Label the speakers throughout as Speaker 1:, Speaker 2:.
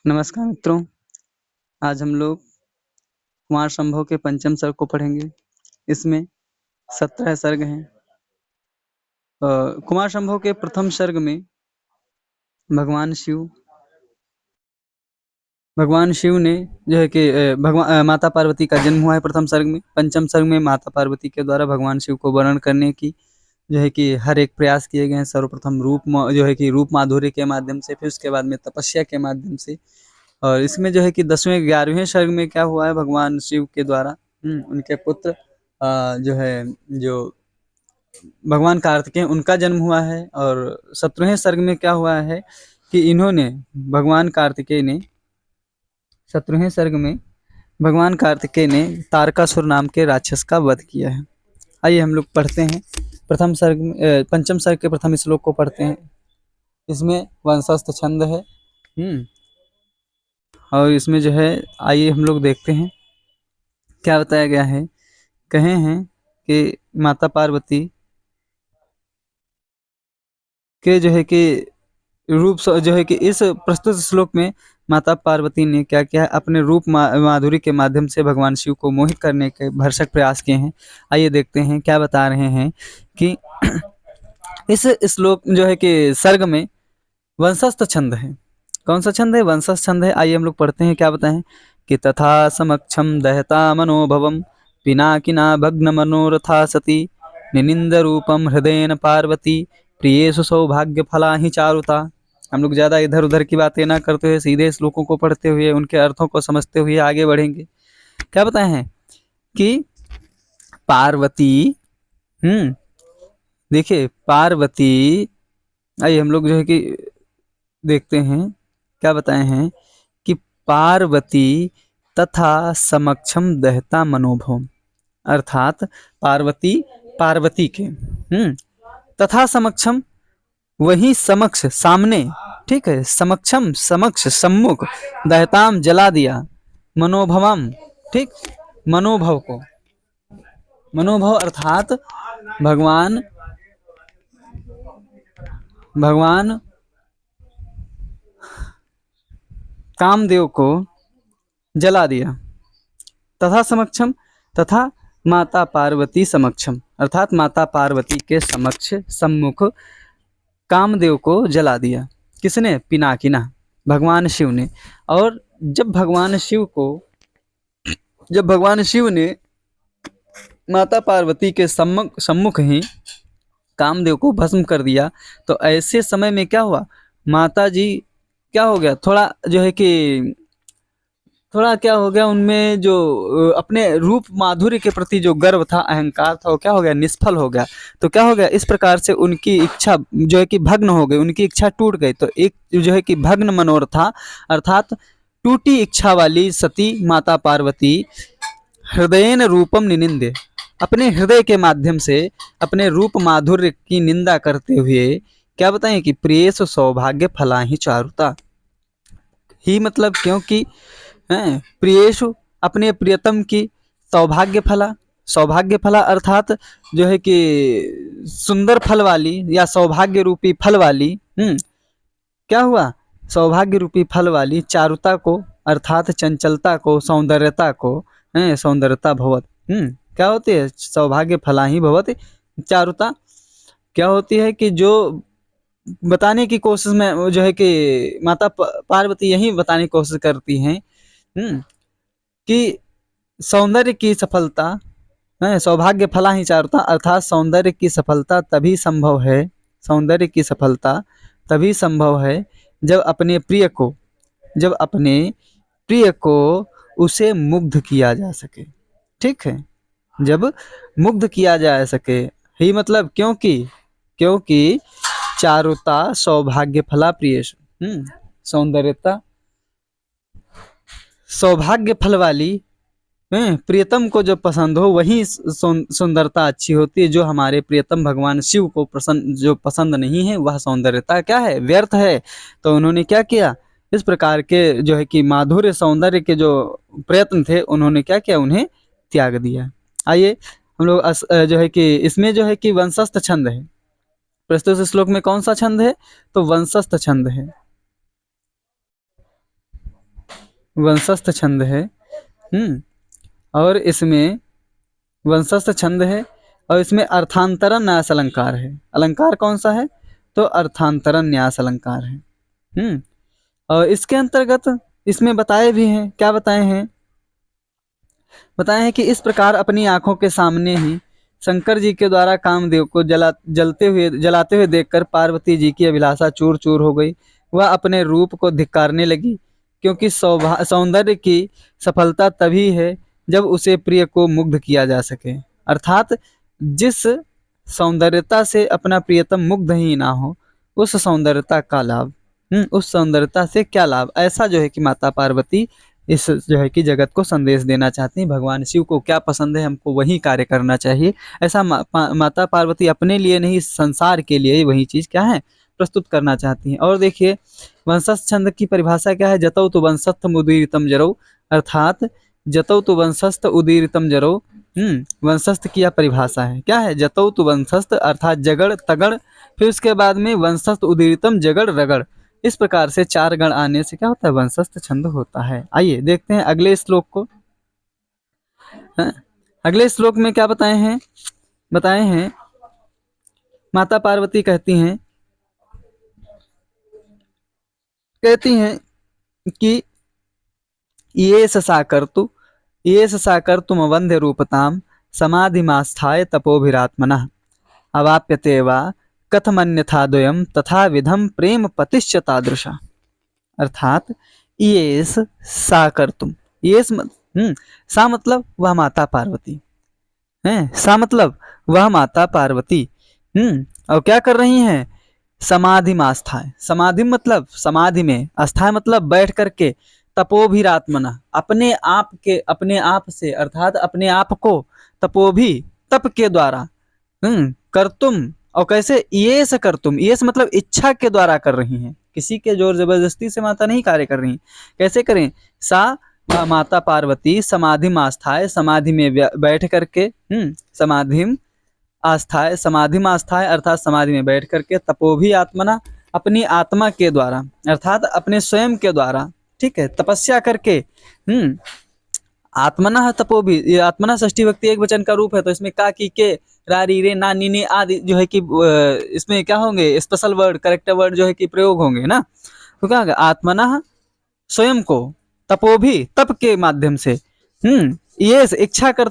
Speaker 1: नमस्कार मित्रों, आज हम लोग कुमार संभव के पंचम सर्ग को पढ़ेंगे। इसमें 17 सर्ग हैं। कुमार संभव के प्रथम सर्ग में भगवान शिव ने जो है कि माता पार्वती का जन्म हुआ है प्रथम सर्ग में। पंचम सर्ग में माता पार्वती के द्वारा भगवान शिव को वर्ण करने की जो है कि हर एक प्रयास किए गए हैं। सर्वप्रथम रूप माधुर्य के माध्यम से, फिर उसके बाद में तपस्या के माध्यम से, और इसमें जो है कि 10वें 11वें सर्ग में क्या हुआ है, भगवान शिव के द्वारा उनके पुत्र जो भगवान कार्तिकेय उनका जन्म हुआ है। और 17वें सर्ग में क्या हुआ है कि भगवान कार्तिकेय ने तारकासुर नाम के राक्षस का वध किया है। आइए हम लोग पढ़ते हैं पंचम सर्ग के प्रथम श्लोक को पढ़ते हैं। इसमें वंशस्थ छंद है और इसमें जो है, आइए हम लोग देखते हैं क्या बताया गया है। कहे हैं कि माता पार्वती के जो है कि रूप जो है कि इस प्रस्तुत श्लोक में माता पार्वती ने क्या किया है, अपने रूप माधुरी के माध्यम से भगवान शिव को मोहित करने के भरसक प्रयास किए हैं। आइए देखते हैं क्या बता रहे हैं कि इस श्लोक जो है कि सर्ग में वंशस्थ छंद है। कौन सा छंद है? वंशस्थ छंद है। आइए हम लोग पढ़ते हैं क्या बताएं कि तथा समक्षम दहता मनोभवम पिनाकिना भग्न मनोरथा सती निनिंद रूपम हृदयन पार्वती प्रियेषु सौभाग्य फला ही चारुता। हम लोग ज़्यादा इधर उधर की बातें ना करते हुए सीधे श्लोकों को पढ़ते हुए उनके अर्थों को समझते हुए आगे बढ़ेंगे। क्या बताए हैं कि पार्वती देखिए पार्वती, आइए हम लोग जो है कि देखते हैं क्या बताए हैं कि पार्वती तथा समक्षम दहता मनोभव, अर्थात पार्वती के तथा समक्षम, वही समक्ष सामने, ठीक है, समक्षम समक्ष सम्मुख, दहताम जला दिया, मनोभवम, ठीक, मनोभव अर्थात भगवान कामदेव को जला दिया। तथा समक्षम, तथा माता पार्वती समक्षम, अर्थात माता पार्वती के सम्मुख कामदेव को जला दिया। किसने? पिनाकिना, भगवान शिव ने। और जब भगवान शिव ने माता पार्वती के सम्मुख ही कामदेव को भस्म कर दिया, तो ऐसे समय में क्या हुआ, माता जी क्या हो गया, थोड़ा क्या हो गया उनमें, जो अपने रूप माधुर्य के प्रति जो गर्व था, अहंकार था, वो क्या हो गया, निष्फल हो गया। तो क्या हो गया, इस प्रकार से उनकी इच्छा जो है कि भग्न हो गई, उनकी इच्छा टूट गई। तो एक जो है कि भग्न मनोरथा अर्थात टूटी इच्छा वाली सती माता पार्वती हृदयन रूपम निनिंदे, अपने हृदय के माध्यम से अपने रूप माधुर्य की निंदा करते हुए क्या बताएं कि प्रियेषु सौभाग्य फला ही चारुता, ही मतलब क्योंकि प्रियेषु अपने प्रियतम की सौभाग्य फला अर्थात जो है कि सुंदर फल वाली या सौभाग्य रूपी फल वाली, क्या हुआ, सौभाग्य रूपी फल वाली चारुता को, अर्थात चंचलता को, सौंदर्यता को, सौंदर्यता भवत, क्या होती है, सौभाग्य फला ही भवत चारुता, क्या होती है कि जो बताने की कोशिश में जो है कि माता पार्वती यही बताने की कोशिश करती हैं कि सौंदर्य की सफलता, सौभाग्य फला ही चारुता, अर्थात सौंदर्य की सफलता तभी संभव है जब अपने प्रिय को उसे मुग्ध किया जा सके, ठीक है, जब मुग्ध किया जा सके, ही मतलब क्योंकि चारुता सौभाग्य फला प्रियेषु, सौंदर्यता सौभाग्य फल वाली प्रियतम को जो पसंद हो वही सुंदरता अच्छी होती है। जो हमारे प्रियतम भगवान शिव को पसंद नहीं है, वह सौंदर्यता क्या है, व्यर्थ है। तो उन्होंने क्या किया, इस प्रकार के जो है कि माधुर्य सौंदर्य के जो प्रयत्न थे, उन्होंने क्या किया, उन्हें त्याग दिया। आइए हम लोग जो है कि इसमें जो है कि वंशस्थ छंद है। प्रस्तुत श्लोक में कौन सा छंद है? तो वंशस्थ छंद है। वंशस्थ छंद है। और इसमें वंशस्थ छंद है और इसमें अर्थांतरण न्यास अलंकार है। अलंकार कौन सा है? तो अर्थांतरण न्यास अलंकार है। और इसके अंतर्गत इसमें बताए भी हैं, क्या बताए हैं? बताए हैं कि इस प्रकार अपनी आंखों के सामने ही शंकर जी के द्वारा कामदेव को जलाते हुए देखकर पार्वती जी की अभिलाषा चूर चूर हो गई। वह अपने रूप को धिक्कारने लगी, क्योंकि सौंदर्य की सफलता तभी है जब उसे प्रिय को मुग्ध किया जा सके। अर्थात जिस सौंदर्यता से अपना प्रियतम मुग्ध ही ना हो, उस सौंदर्यता का लाभ, उस सौंदर्यता से क्या लाभ, ऐसा जो है कि माता पार्वती इस जो है कि जगत को संदेश देना चाहती हैं। भगवान शिव को क्या पसंद है, हमको वही कार्य करना चाहिए, ऐसा माता पार्वती अपने लिए नहीं, संसार के लिए वही चीज़ क्या है, प्रस्तुत करना चाहती हैं। और देखिए वंशस्थ छंद की परिभाषा क्या है? जतौ तु वंशस्थ उदीरितम जरौ, अर्थात जतौ तु वंशस्थ उदीरितम जरौ। वंशस्थ की यह परिभाषा है, क्या है? जतौ तु वंशस्थ अर्थात जगड़ तगड़, फिर उसके बाद में वंशस्थ उदीरितम जगड़ रगड़। इस प्रकार से 4 गण आने से क्या होता है? वंशस्थ छंद होता है। आइए देखते हैं अगले श्लोक को। अगले श्लोक में क्या बताए हैं? बताए हैं माता पार्वती कहती हैं कि ये साकर तुम वंद्य रूपताम समाधिमास्थाय तपोभिरात्मनः अवाप्यते वा कथमन्यथा द्वयम तथा विधम प्रेम पतिश्च तादृशा। अर्थात येस साकर तुम, सा मतलब वह माता पार्वती है, सा मतलब वह माता पार्वती और क्या कर रही हैं? समाधि में आस्थाएं, समाधि मतलब समाधि में, आस्थाएं मतलब बैठ करके, तपोभिरात्मना अपने आप से अर्थात अपने आप को, तपोभि तप के द्वारा, कर तुम, और कैसे? ये से कर तुम, ये से मतलब इच्छा के द्वारा कर रही हैं, किसी के जोर जबरदस्ती से माता नहीं कार्य कर रही। कैसे करें? सा माता पार्वती समाधि में आस्थाएं, समाधि में बैठ करके, समाधि में आस्थाएं अर्थात समाधि में बैठ करके, तपोभी आत्मना अपनी आत्मा के द्वारा अर्थात अपने स्वयं के द्वारा, ठीक है, तपस्या करके, आत्मना तपोभी, ये आत्मना षष्ठी विभक्ति एक वचन का रूप है, तो इसमें का की के रा री रे ना नी ने आदि जो है कि इसमें क्या होंगे? स्पेशल वर्ड, करेक्टर वर्ड जो है कि प्रयोग होंगे ना। तो क्या होगा? आत्मना स्वयं को, तपोभी तप के माध्यम से, ये इच्छा कर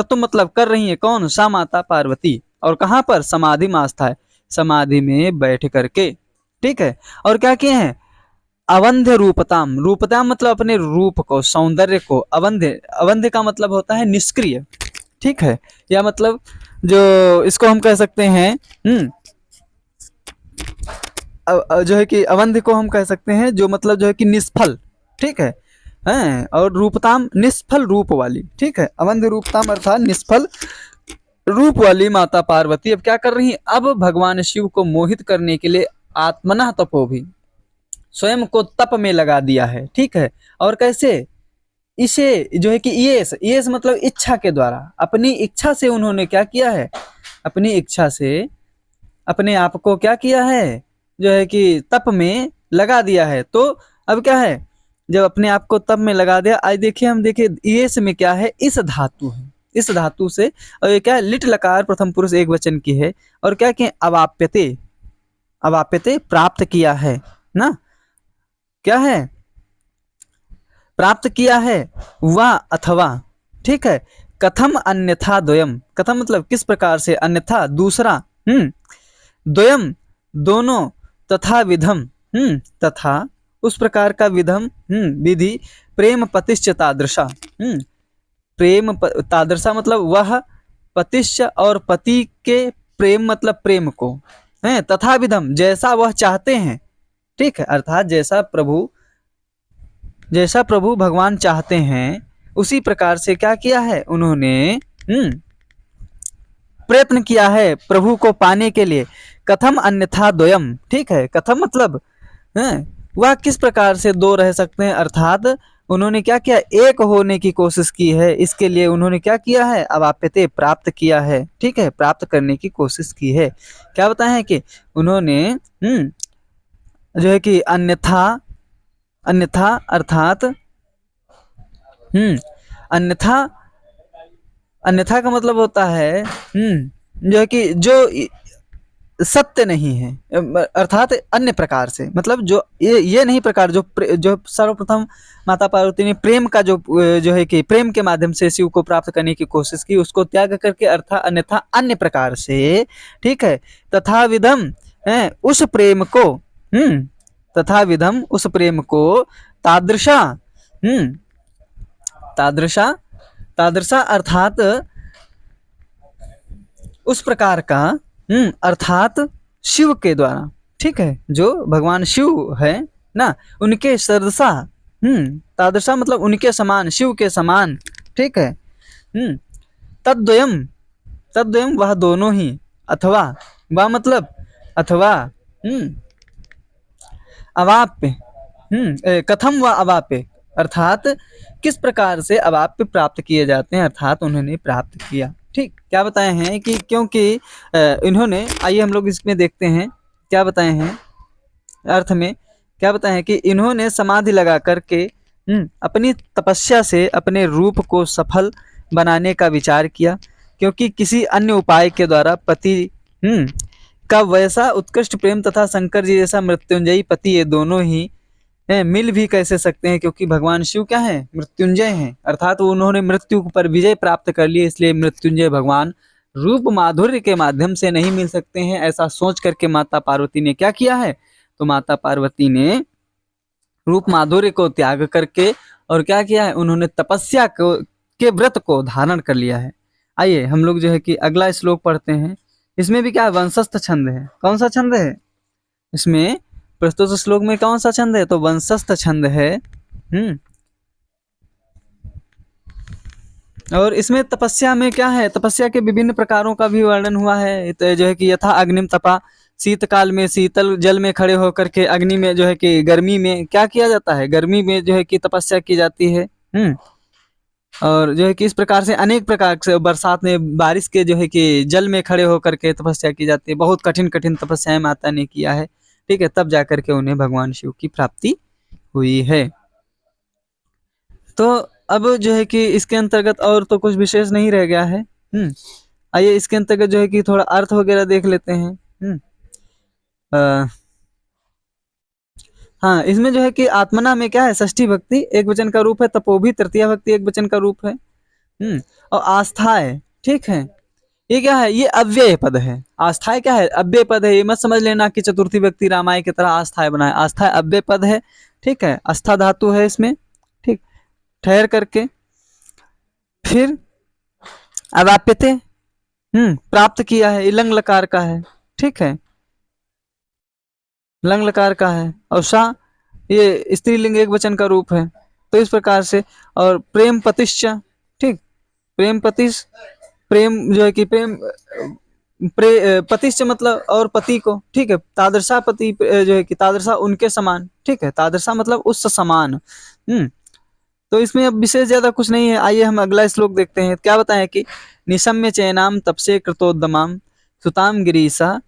Speaker 1: तो मतलब कर रही है कौन? सा माता पार्वती। और कहाँ पर? समाधि में आस्था है, समाधि में बैठ करके, ठीक है। और क्या किए हैं? अवंध्य रूपताम, रूपताम मतलब अपने रूप को, सौंदर्य को, अवंध्य का मतलब होता है निष्क्रिय, ठीक है, या मतलब जो इसको हम कह सकते हैं, जो है कि अवंध्य को हम कह सकते हैं जो मतलब जो है कि निष्फल, ठीक है, और रूपताम निष्फल रूप वाली, ठीक है, अवंध्य रूपताम अर्थात निष्फल रूप वाली माता पार्वती अब क्या कर रही है? अब भगवान शिव को मोहित करने के लिए आत्मना तपोभी, स्वयं को तप में लगा दिया है, ठीक है। और कैसे? इसे जो है कि ये मतलब इच्छा के द्वारा, अपनी इच्छा से उन्होंने क्या किया है? अपनी इच्छा से अपने आप को क्या किया है? जो है कि तप में लगा दिया है। तो अब क्या है? जब अपने आप को तप में लगा दिया, आज देखिए हम देखिए ये में क्या है? इस धातु है, इस धातु से, और ये क्या है? लिट लकार प्रथम पुरुष एक वचन की है, और क्या किए? अवाप्यते प्राप्त किया है ना, क्या है? प्राप्त किया है, वह अथवा, ठीक है। कथम अन्यथा द्वयम, कथम मतलब किस प्रकार से, अन्यथा दूसरा, द्वयम दोनों, तथा विधम, तथा उस प्रकार का विधम, विधि, प्रेम पतिश्च तादृशा, प्रेम तादृशा मतलब वह, पतिश्च और पति के, प्रेम मतलब प्रेम को, है, तथा विधम जैसा वह चाहते हैं, ठीक है, अर्थात जैसा प्रभु भगवान चाहते हैं उसी प्रकार से क्या किया है? उन्होंने प्रयत्न किया है प्रभु को पाने के लिए। कथम अन्यथा द्वयम, ठीक है, कथम मतलब वह किस प्रकार से दो रह सकते हैं, अर्थात उन्होंने क्या किया? एक होने की कोशिश की है, इसके लिए उन्होंने क्या किया है? अवाप्यते प्राप्त किया है, ठीक है, प्राप्त करने की कोशिश की है। क्या बताए हैं कि उन्होंने जो है कि अन्यथा अर्थात अन्यथा, अन्यथा का मतलब होता है जो है कि जो सत्य नहीं है, अर्थात अन्य प्रकार से, मतलब जो ये नहीं प्रकार जो सर्वप्रथम माता पार्वती ने प्रेम का जो है कि प्रेम के माध्यम से शिव को प्राप्त करने की कोशिश की, उसको त्याग करके अर्थात अन्यथा अन्य प्रकार से, ठीक है, तथा विधम उस प्रेम को तथा विधम उस प्रेम को तादृशा तादृशा तादृशा अर्थात उस प्रकार का अर्थात शिव के द्वारा, ठीक है, जो भगवान शिव है ना, उनके सदृशा, तादृशा मतलब उनके समान, शिव के समान, ठीक है, तद्वयम, तद्वयम वह दोनों ही, अथवा वह मतलब अथवा अवाप्य, कथम व अवाप्य, अर्थात किस प्रकार से अवाप्य प्राप्त किए जाते हैं, अर्थात उन्होंने प्राप्त किया, ठीक, क्या बताए हैं कि क्योंकि इन्होंने, आइए हम लोग इसमें देखते हैं क्या बताए हैं, अर्थ में क्या बताए हैं कि इन्होंने समाधि लगा करके अपनी तपस्या से अपने रूप को सफल बनाने का विचार किया, क्योंकि किसी अन्य उपाय के द्वारा पति का वैसा उत्कृष्ट प्रेम तथा शंकर जी जैसा मृत्युंजयी पति ये दोनों ही मिल भी कैसे सकते हैं, क्योंकि भगवान शिव क्या है, मृत्युंजय हैं, अर्थात उन्होंने मृत्यु पर विजय प्राप्त कर ली, इसलिए मृत्युंजय भगवान रूप माधुर्य के माध्यम से नहीं मिल सकते हैं। ऐसा सोच करके माता पार्वती ने क्या किया है, तो माता पार्वती ने रूप माधुर्य को त्याग करके और क्या किया है, उन्होंने तपस्या को के व्रत को धारण कर लिया है। आइए हम लोग जो है कि अगला श्लोक पढ़ते हैं। इसमें भी क्या है, वंशस्थ छंद है। कौन सा छंद है इसमें, प्रस्तुत श्लोक में कौन सा छंद है, तो वंशस्थ छंद है। और इसमें तपस्या में क्या है, तपस्या के विभिन्न प्रकारों का भी वर्णन हुआ है, तो जो है कि यथा अग्निम तपा, शीतकाल में शीतल जल में खड़े होकर के अग्नि में जो है कि गर्मी में क्या किया जाता है, गर्मी में जो है कि तपस्या की जाती है। और जो है कि इस प्रकार से अनेक प्रकार से बरसात में बारिश के जो है कि जल में खड़े होकर के तपस्या की जाती है। बहुत कठिन कठिन तपस्याएं माता ने किया है, ठीक है, तब जाकर के उन्हें भगवान शिव की प्राप्ति हुई है। तो अब जो है कि इसके अंतर्गत और तो कुछ विशेष नहीं रह गया है। आइए इसके अंतर्गत जो है कि थोड़ा अर्थ वगैरह देख लेते हैं। हाँ, इसमें जो है कि आत्मना में क्या है, षष्ठी भक्ति एक वचन का रूप है, तपोभी तृतीया भक्ति एक वचन का रूप है। और आस्थाएं, ठीक है, ये क्या है, ये अव्यय पद है। आस्थाएं क्या है, अव्यय पद है। ये मत समझ लेना कि चतुर्थी व्यक्ति रामाय की तरह आस्थाएं बनाए, आस्थाएं अव्यय पद है, ठीक है, आस्था धातु है इसमें, ठीक, ठहर करके फिर अवाप्यते प्राप्त किया है, ये लंग लकार का है, ठीक है, लंग लकार का है। और सा ये स्त्रीलिंग एक वचन का रूप है। तो इस प्रकार से, और प्रेम पतिश्च, ठीक, प्रेम पतिश, प्रेम जो है कि प्रेम पतिश्च मतलब और पति को, ठीक है, तादृशा पति जो है कि तादृशा उनके समान, ठीक है, तादृशा मतलब उस समान। तो इसमें अब विशेष ज्यादा कुछ नहीं है। आइए हम अगला श्लोक देखते हैं। क्या बताएं कि निशम्य चैनाम तपसे कृतोद्दमाम सुताम गिरीशा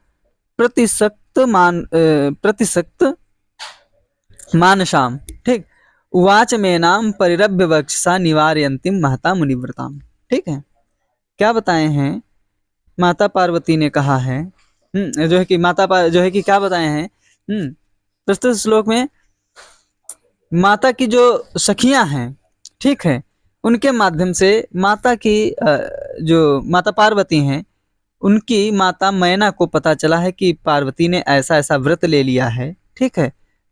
Speaker 1: प्रतिसक्त मानसाम, ठीक, उवाच में नाम परिरभ्य वक्षसा निवारयंतिम महता मुनिव्रताम, ठीक है, क्या बताए हैं, माता पार्वती ने कहा है, जो है कि जो है कि क्या बताए हैं, प्रस्तुत श्लोक में माता की जो सखियां हैं, ठीक है, उनके माध्यम से माता की जो माता पार्वती हैं, उनकी माता मैना को पता चला है कि पार्वती ने ऐसा ऐसा व्रत ले लिया है, ठीक है,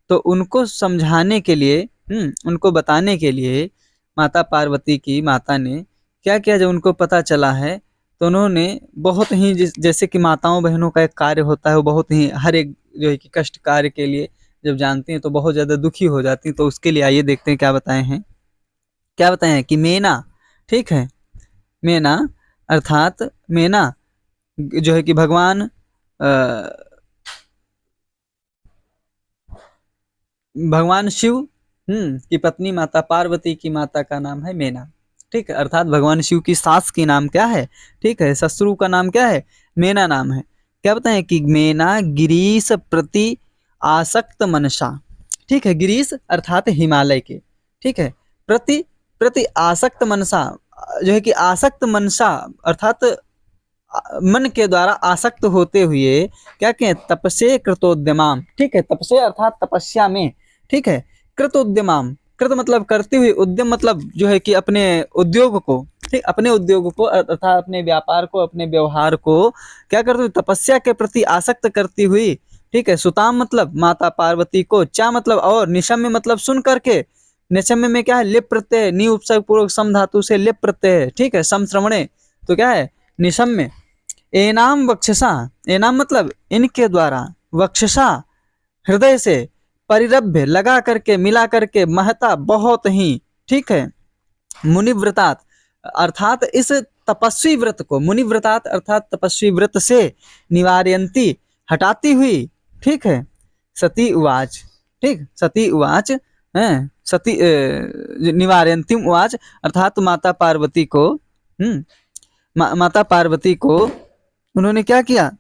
Speaker 1: तो उनको समझाने के लिए, उनको बताने के लिए माता पार्वती की माता ने क्या किया, जब उनको पता चला है तो उन्होंने बहुत ही जैसे कि माताओं बहनों का एक कार्य होता है, वो बहुत ही हर एक जो है कि कष्ट कार्य के लिए जब जानती हैं तो बहुत ज़्यादा दुखी हो जाती हैं। तो उसके लिए आइए देखते हैं क्या बताए हैं। क्या बताए हैं कि मेना, ठीक है, मेना अर्थात मेना जो है कि भगवान शिव की पत्नी माता पार्वती की माता का नाम है मेना, ठीक है, अर्थात भगवान शिव की सास की नाम क्या है, ठीक है, ससुर का नाम क्या है, मेना नाम है। क्या बताएं कि मेना गिरीश प्रति आसक्त मनसा, ठीक है, गिरीश अर्थात हिमालय के, ठीक है, प्रति प्रति आसक्त मनसा, जो है कि आसक्त मनसा अर्थात मन के द्वारा आसक्त होते हुए क्या कहें, तपसे कृतोद्यमाम, ठीक है, तपसे अर्थात तपस्या में, ठीक है, कृतोद्यमाम, कृत मतलब करते हुए, उद्यम मतलब जो है कि अपने उद्योग को, ठीक, अपने उद्योग को अर्थात अपने व्यापार को, अपने व्यवहार को क्या करते हुए, तपस्या के प्रति आसक्त करती हुई, ठीक है, सुताम मतलब माता पार्वती को, चा मतलब और, निशम्य मतलब सुन करके, निशम्य में क्या है, लिप प्रत्यय, नी उपसर्ग पूर्वक सम धातु से लिप प्रत्यय है, ठीक है, सम श्रवणे, तो क्या है, निशम्य। एनाम वक्षसा, एनाम मतलब इनके द्वारा, वक्षसा हृदय से, परिरभ्य लगा करके, मिला करके, महता बहुत ही, ठीक है, मुनिव्रतात अर्थात इस तपस्वी व्रत को, मुनिव्रतात अर्थात तपस्वी व्रत से, निवारयंती हटाती हुई, ठीक है, सती उवाच, ठीक, सती उवाच है, सती निवारयंतीम उवाच अर्थात माता पार्वती को, माता पार्वती को उन्होंने क्या किया,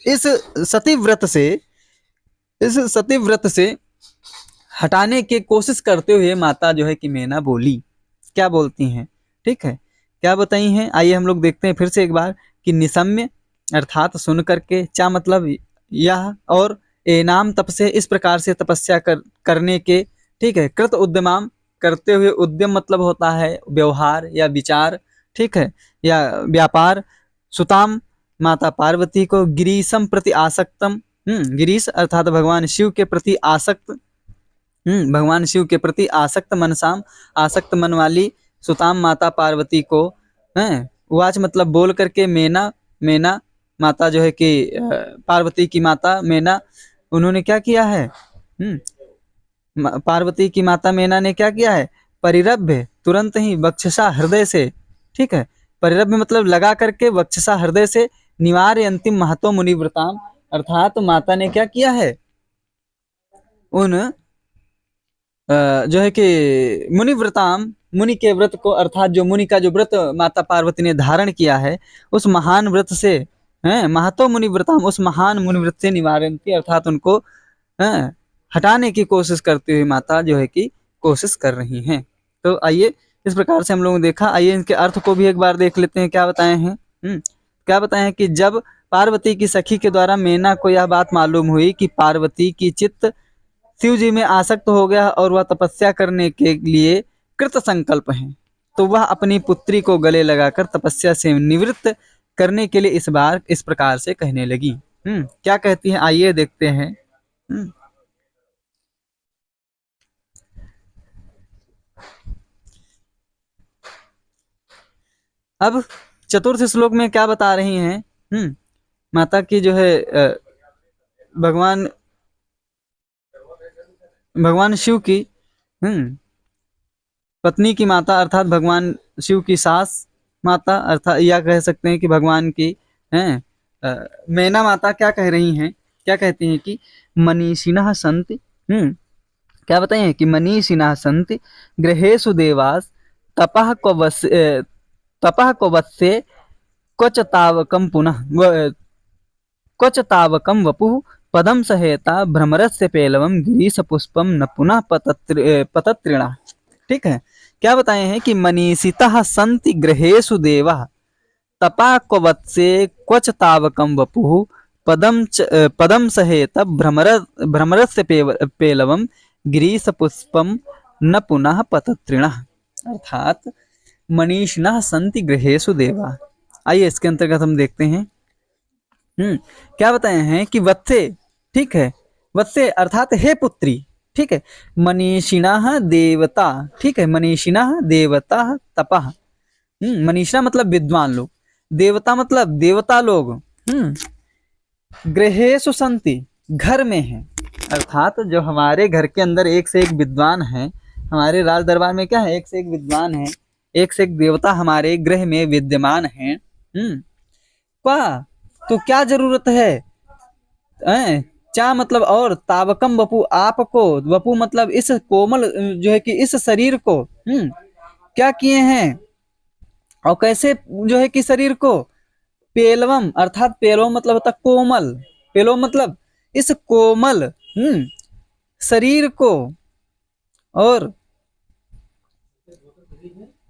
Speaker 1: इस सती व्रत से, इस सती व्रत से हटाने की कोशिश करते हुए माता जो है कि मैना बोली, क्या बोलती हैं, ठीक है, क्या बताई हैं, आइए हम लोग देखते हैं फिर से एक बार कि निशम्य अर्थात सुन करके, चा मतलब यह, और एनाम तप से, इस प्रकार से तपस्या करने के, ठीक है, कृत उद्यमाम करते हुए, उद्यम मतलब होता है व्यवहार या विचार, ठीक है, या व्यापार, सुताम माता पार्वती को, गिरीशम प्रति आसक्तम, गिरीश अर्थात भगवान शिव के प्रति आसक्त, भगवान शिव के प्रति आसक्त मनसाम, आसक्त मन वाली सुताम माता पार्वती को, हैं, वाच मतलब बोल करके, मैना, मैना माता जो है कि पार्वती की माता मैना, उन्होंने क्या किया है, पार्वती की माता मैना ने क्या किया है, परिरभ्य तुरंत ही, वक्षसा हृदय से, ठीक है, परिरभ्य मतलब लगा करके, वक्षसा हृदय से, निवार्य अंतिम महतो मुनिव्रताम अर्थात माता ने क्या किया है, उन जो है कि मुनिव्रताम, मुनि के व्रत को, अर्थात जो मुनि का जो व्रत माता पार्वती ने धारण किया है, उस महान व्रत से, हैं, महतो मुनिव्रताम, उस महान मुनिव्रत से निवारण की अर्थात उनको हटाने की कोशिश करती हुई माता जो है कि कोशिश कर रही हैं। तो आइए इस प्रकार से हम लोगों ने देखा, आइए इनके अर्थ को भी एक बार देख लेते हैं, क्या बताए हैं, क्या बताए हैं कि जब पार्वती की सखी के द्वारा मैना को यह बात मालूम हुई कि पार्वती की चित्त शिव जी में आसक्त हो गया और वह तपस्या करने के लिए कृत संकल्प है, तो वह अपनी पुत्री को गले लगाकर तपस्या से निवृत्त करने के लिए इस बार इस प्रकार से कहने लगी। क्या कहती है, आइए देखते हैं। अब चतुर्थ श्लोक में क्या बता रही हैं, माता की जो है भगवान शिव की पत्नी की माता अर्थात भगवान शिव की सास माता, अर्थात या कह सकते हैं कि भगवान की हैं मैना माता क्या कह रही हैं, क्या कहती हैं कि मनीषिणः सन्ति, क्या बताइए कि मनीषिणः सन्ति गृहेषु देवास तपः क्ववत्से क्वच तावकं पुनः क्वच तावकं वपुः पदम सहेता भ्रमरस्य पेलवम गिरीश पुष्पम न पुनः पतत्रिणा, ठीक है, क्या बताए हैं कि मनीषितः सन्ति गृहेषु देवः तपा क्ववत्से क्वच तावकं वपुः पदम सहेत भ्रमरस्य पेलवम गिरीश पुष्पम न पुनः पतत्रिणा, अर्थात मनीषिणः सन्ति गृहेषु देवा। आइए इसके अंतर्गत हम देखते हैं, क्या बताए हैं कि वत्से, ठीक है, वत्से अर्थात हे पुत्री, ठीक है, मनीषिणः देवता, ठीक है, मनीषिणः देवता तपः, मनीषिणा मतलब विद्वान लोग, देवता मतलब देवता लोग, गृहेषु सन्ति घर में है, अर्थात जो हमारे घर के अंदर एक से एक विद्वान है, हमारे राज दरबार में क्या है, एक से एक विद्वान है, एक से एक देवता हमारे गृह में विद्यमान है, क्या, तो क्या जरूरत है, चा मतलब और, तावकम वपु आपको, वपु मतलब इस कोमल जो है कि इस शरीर को, क्या किए हैं और कैसे जो है कि शरीर को, पेलवम अर्थात पेलवम मतलब होता कोमल, पेलवम मतलब इस कोमल शरीर को, और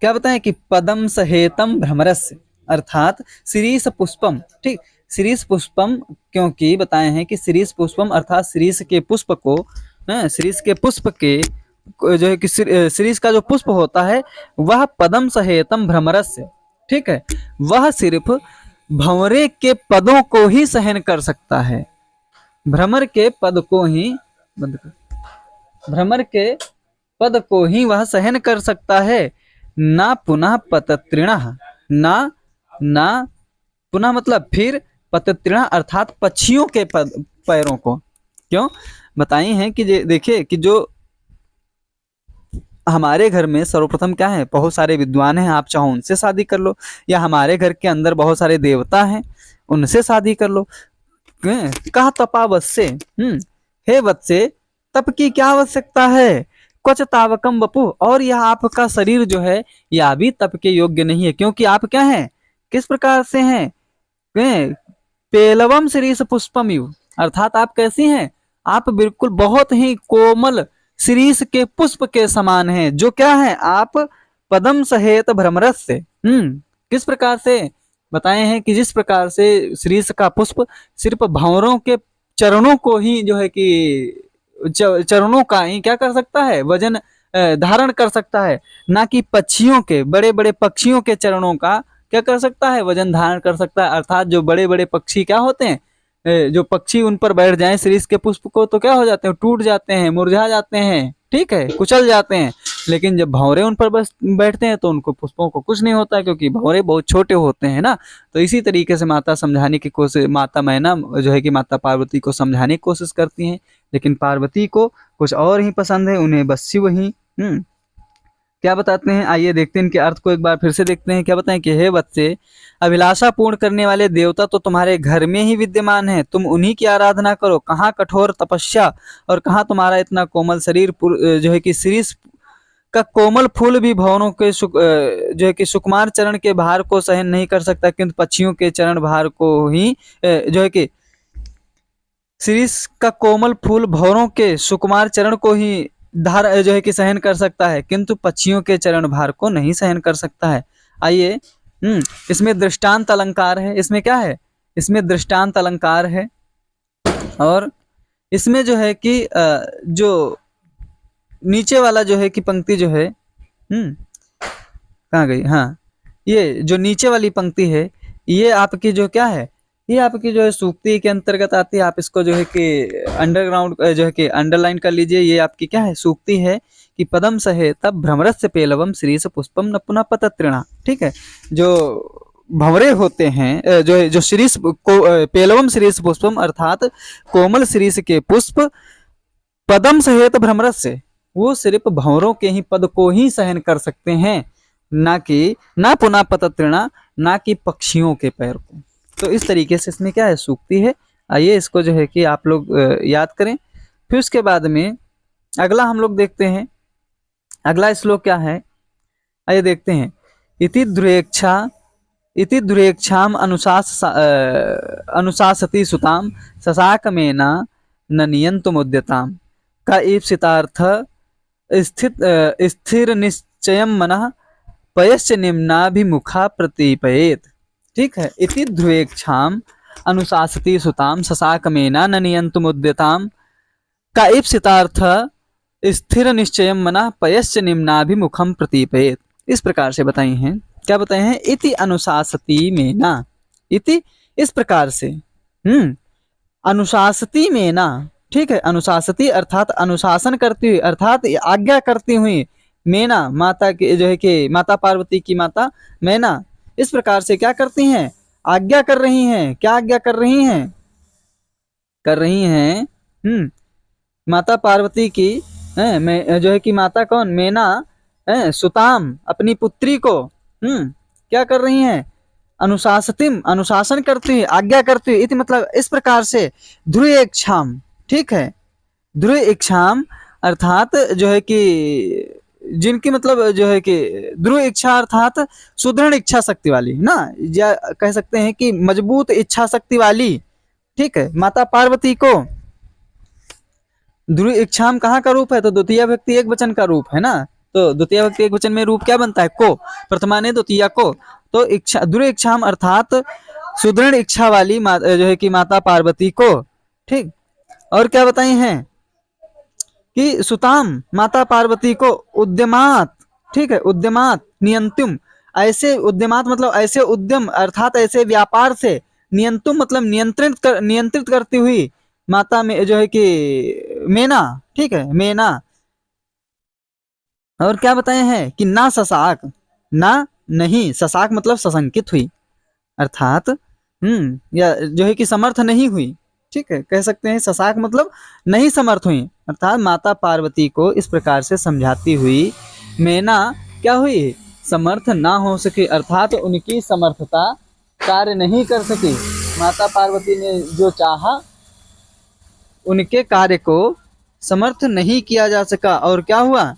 Speaker 1: क्या बताएं कि पदम सहेतम भ्रमरस्य, अर्थात शिरीष पुष्पम, ठीक, शिरीष पुष्पम, क्योंकि बताए हैं कि शिरीष पुष्पम अर्थात शिरीष के पुष्प को, शिरीष के पुष्प के जो है कि शिरीष का जो पुष्प होता है वह पदम सहेतम भ्रमरस्य, ठीक है, वह सिर्फ भंवरे के पदों को ही सहन कर सकता है, भ्रमर के पद को ही, बंद कर, भ्रमर के पद को ही वह सहन कर सकता है, ना पुनः पतत्रिणः, ना, ना पुनः मतलब फिर, पतत्रिणः अर्थात पक्षियों के पैरों को। क्यों बताई हैं कि देखिए कि जो हमारे घर में सर्वप्रथम क्या है, बहुत सारे विद्वान हैं, आप चाहो उनसे शादी कर लो, या हमारे घर के अंदर बहुत सारे देवता हैं उनसे शादी कर लो। कहा तपा वत्से, हे वत्से तप की क्या आवश्यकता है, क्वच तावकम वपु, और यह आपका शरीर जो है यह भी तप के योग्य नहीं है, क्योंकि आप क्या हैं, किस प्रकार से हैं, पेलवम शिरीष पुष्पम यु, अर्थात आप कैसी हैं, आप बिल्कुल बहुत ही कोमल शिरीष के पुष्प के समान हैं, जो क्या है, आप पदम सहेत भ्रमरस्य, किस प्रकार से बताए हैं कि जिस प्रकार से शिरीष का पुष्प सिर्फ भंवरों के चरणों को ही जो है कि चरणों का ही क्या कर सकता है, वजन धारण कर सकता है, ना कि पक्षियों के, बड़े बड़े पक्षियों के चरणों का क्या कर सकता है, वजन धारण कर सकता है। अर्थात जो बड़े बड़े पक्षी क्या होते हैं, जो पक्षी उन पर बैठ जाएं शिरीष के पुष्प को तो क्या हो जाते हैं, टूट जाते हैं, मुरझा जाते हैं, ठीक है, कुचल जाते हैं। लेकिन जब भंवरे उन पर बस बैठते हैं तो उनको पुष्पों को कुछ नहीं होता, क्योंकि भंवरे बहुत छोटे होते हैं ना। तो इसी तरीके से माता समझाने की कोशिश, माता मैना जो है कि माता पार्वती को समझाने की कोशिश करती हैं, लेकिन पार्वती को कुछ और ही पसंद है, उन्हें बस शिव ही क्या बताते हैं। आइए देखते हैं इनके अर्थ को एक बार फिर से देखते हैं। क्या बताएं कि हे वत्से, अभिलाषा पूर्ण करने वाले देवता तो तुम्हारे घर में ही विद्यमान है, तुम उन्हीं की आराधना करो। कहाँ कठोर तपस्या और कहाँ तुम्हारा इतना कोमल शरीर, जो है कि शिरीष का कोमल फूल भी भवनों के जो है कि सुकुमार चरण के भार को सहन नहीं कर सकता, किंतु पक्षियों के चरण भार को ही जो है कि शिरीष का कोमल फूल भवरों के सुकुमार चरण को ही धार जो है कि सहन कर सकता है, किंतु पक्षियों के चरण भार को नहीं सहन कर सकता है। आइए इसमें दृष्टांत अलंकार है, इसमें क्या है, इसमें दृष्टांत अलंकार है, और इसमें जो है कि जो नीचे वाला जो है कि पंक्ति जो है कहाँ गई, हाँ, ये जो नीचे वाली पंक्ति है ये आपकी जो क्या है, ये आपकी जो है सूक्ति के अंतर्गत आती है। आप इसको जो है कि अंडरग्राउंड जो है कि अंडरलाइन कर लीजिए। ये आपकी क्या है, सूक्ति है कि पदम सहे तब भ्रमरस्य पेलवम शिरीष पुष्पम न पुनः पतत्रिणा, ठीक है। जो भंवरे होते हैं, जो शिरीष को पेलवम शिरीष पुष्पम अर्थात कोमल शिरीष के पुष्प, पदम सहेत भ्रमरस्य, वो सिर्फ भंवरों के ही पद को ही सहन कर सकते हैं, ना कि ना पुनः पतत्रिणा, ना कि पक्षियों के पैर को। तो इस तरीके से इसमें क्या है, सूक्ति है। आइए इसको जो है कि आप लोग याद करें। फिर उसके बाद में अगला हम लोग देखते हैं, अगला श्लोक क्या है, आइए देखते हैं। इति दुरेक्षाम अनुशासति सुताम ससाकमेना न नियंतुमुद्यताम का ईप्सितार्थ स्थिर निश्चयम मनः पयश्च निम्नाभिमुखा प्रतिपयेत, ठीक है। इति ध्रुवेक्षाम अनुशासति सुताम ससाकमेना न नियंतुमुद्यताम का ईप्सितार्थ स्थिर निश्चयम मनः पयश्च निम्नाभिमुखम प्रतिपयेत, इस प्रकार से बताई हैं। क्या बताए हैं, इति अनुशासति मेना, इति इस प्रकार से, अनुशासति मेना, ठीक है। अनुशासति अर्थात अनुशासन करती हुई, अर्थात आज्ञा करती हुई, मेना माता के जो है कि माता पार्वती की माता मैना इस प्रकार से क्या करती हैं, आज्ञा कर रही हैं। क्या आज्ञा कर रही हैं, कर रही हैं माता पार्वती की जो है कि माता कौन, मैना सुताम अपनी पुत्री को क्या कर रही हैं, अनुशासतिम अनुशासन करती हुई, आज्ञा करती हुई, इति मतलब इस प्रकार से ध्रुवेक्षाम, ठीक है। ध्रुवेक्षाम अर्थात जो है कि जिनकी मतलब जो है कि ध्रुव इच्छा अर्थात सुदृढ़ इच्छा शक्ति वाली ना, या कह सकते हैं कि मजबूत इच्छा शक्ति वाली, ठीक है। माता पार्वती को ध्रुव इच्छाम कहाँ का रूप है, तो द्वितीय व्यक्ति एक वचन का रूप है ना, तो द्वितीय विभक्ति एकवचन में रूप क्या बनता है? को। प्रथमाने द्वितीया को। तो इच्छा दृढ़ इच्छाम अर्थात सुदृढ़ इच्छा वाली जो है कि माता पार्वती को। ठीक। और क्या बताई हैं कि सुताम माता पार्वती को उद्यमात, ठीक है, उद्यमात नियंतुम, ऐसे उद्यमात मतलब ऐसे उद्यम अर्थात ऐसे व्यापार से, नियंतुम मतलब नियंत्रित करती हुई माता में जो है कि मेना, ठीक है, मेना। और क्या बताए हैं कि ना ससाक, ना नहीं, ससाक मतलब सशंकित हुई, अर्थात या जो है कि समर्थ नहीं हुई। ठीक है, कह सकते हैं ससाक मतलब नहीं समर्थ हुई, अर्थात माता पार्वती को इस प्रकार से समझाती हुई मैना क्या हुई? समर्थ ना हो सके, अर्थात उनकी समर्थता कार्य नहीं कर सकी। माता पार्वती ने जो चाहा उनके कार्य को समर्थ नहीं किया जा सका। और क्या हुआ